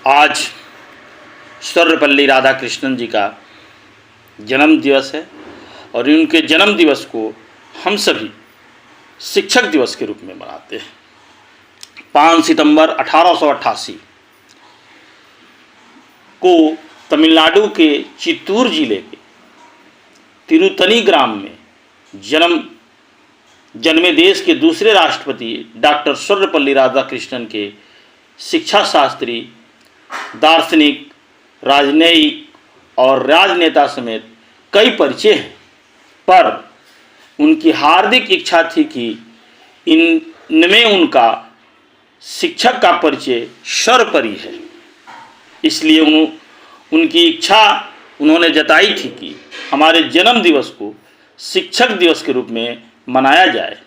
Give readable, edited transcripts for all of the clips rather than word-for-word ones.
आज सर्वपल्ली राधाकृष्णन जी का जन्म दिवस है और उनके जन्म दिवस को हम सभी शिक्षक दिवस के रूप में मनाते हैं। 5 सितंबर 1888 को तमिलनाडु के चित्तूर जिले के तिरुतनी ग्राम में जन्मे देश के दूसरे राष्ट्रपति डॉक्टर सर्वपल्ली राधाकृष्णन के शिक्षा शास्त्री, दार्शनिक, राजनयिक और राजनेता समेत कई परिचय हैं, पर उनकी हार्दिक इच्छा थी कि इनमें उनका शिक्षक का परिचय सर्वोपरि है। इसलिए उनकी इच्छा उन्होंने जताई थी कि हमारे जन्म दिवस को शिक्षक दिवस के रूप में मनाया जाए।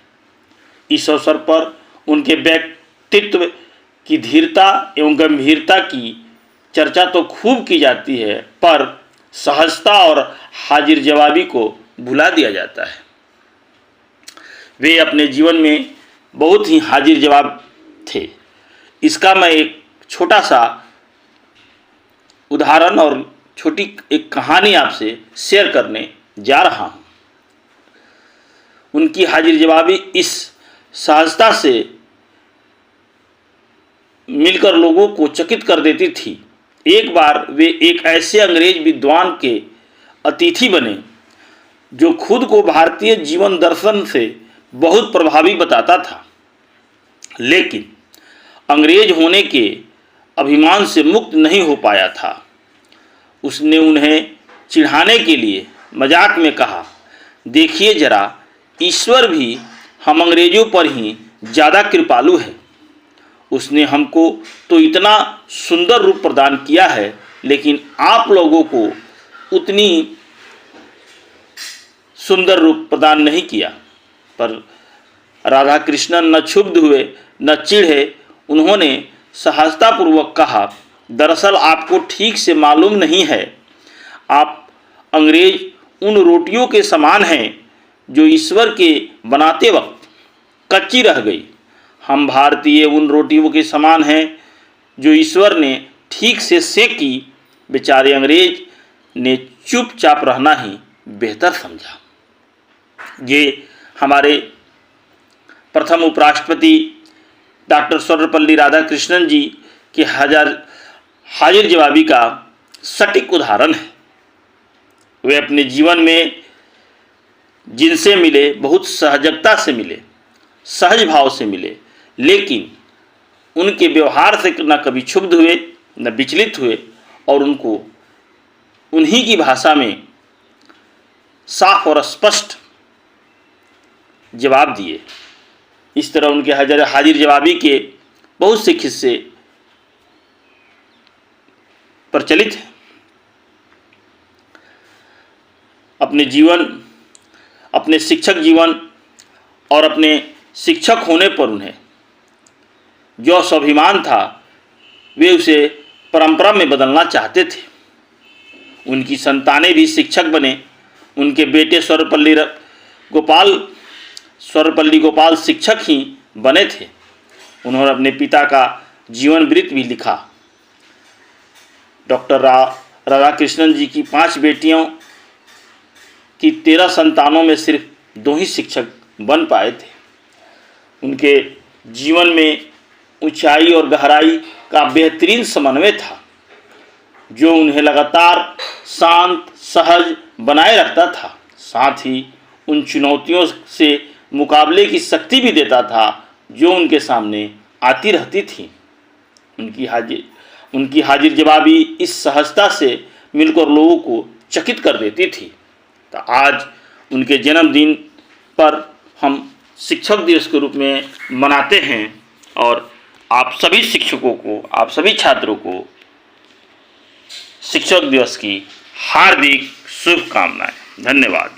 इस अवसर पर उनके व्यक्तित्व की धीरता एवं गंभीरता की चर्चा तो खूब की जाती है, पर सहजता और हाजिर जवाबी को भुला दिया जाता है। वे अपने जीवन में बहुत ही हाजिर जवाब थे। इसका मैं एक छोटा सा उदाहरण और छोटी एक कहानी आपसे शेयर करने जा रहा हूँ। उनकी हाजिर जवाबी इस सहजता से मिलकर लोगों को चकित कर देती थी। एक बार वे एक ऐसे अंग्रेज विद्वान के अतिथि बने जो खुद को भारतीय जीवन दर्शन से बहुत प्रभावी बताता था, लेकिन अंग्रेज होने के अभिमान से मुक्त नहीं हो पाया था। उसने उन्हें चिढ़ाने के लिए मजाक में कहा, देखिए जरा, ईश्वर भी हम अंग्रेजों पर ही ज़्यादा कृपालु है। उसने हमको तो इतना सुंदर रूप प्रदान किया है, लेकिन आप लोगों को उतनी सुंदर रूप प्रदान नहीं किया। पर राधाकृष्णन न क्षुब्ध हुए न चिढ़े। उन्होंने सहजतापूर्वक कहा, दरअसल आपको ठीक से मालूम नहीं है, आप अंग्रेज उन रोटियों के समान हैं जो ईश्वर के बनाते वक्त कच्ची रह गई। हम भारतीय उन रोटियों के समान हैं जो ईश्वर ने ठीक से सेकी। बेचारे अंग्रेज ने चुपचाप रहना ही बेहतर समझा। ये हमारे प्रथम उपराष्ट्रपति डॉक्टर सर्वपल्ली राधाकृष्णन जी के हाजिर जवाबी का सटीक उदाहरण है। वे अपने जीवन में जिनसे मिले बहुत सहजता से मिले, सहज भाव से मिले, लेकिन उनके व्यवहार से न कभी क्षुब्ध हुए न विचलित हुए और उनको उन्हीं की भाषा में साफ और स्पष्ट जवाब दिए। इस तरह उनके हाजिर जवाबी के बहुत से किस्से प्रचलित हैं। अपने जीवन, अपने शिक्षक जीवन और अपने शिक्षक होने पर उन्हें जो स्वाभिमान था, वे उसे परंपरा में बदलना चाहते थे। उनकी संतानें भी शिक्षक बने। उनके बेटे सर्वपल्ली गोपाल शिक्षक ही बने थे। उन्होंने अपने पिता का जीवन वृत्त भी लिखा। डॉक्टर राधाकृष्णन जी की 5 बेटियों की 13 संतानों में सिर्फ 2 ही शिक्षक बन पाए थे। उनके जीवन में ऊंचाई और गहराई का बेहतरीन समन्वय था, जो उन्हें लगातार शांत सहज बनाए रखता था। साथ ही उन चुनौतियों से मुकाबले की शक्ति भी देता था जो उनके सामने आती रहती थी। उनकी हाजिर जवाबी इस सहजता से मिलकर लोगों को चकित कर देती थी। तो आज उनके जन्मदिन पर हम शिक्षक दिवस के रूप में मनाते हैं और आप सभी शिक्षकों को, आप सभी छात्रों को शिक्षक दिवस की हार्दिक शुभकामनाएं। धन्यवाद।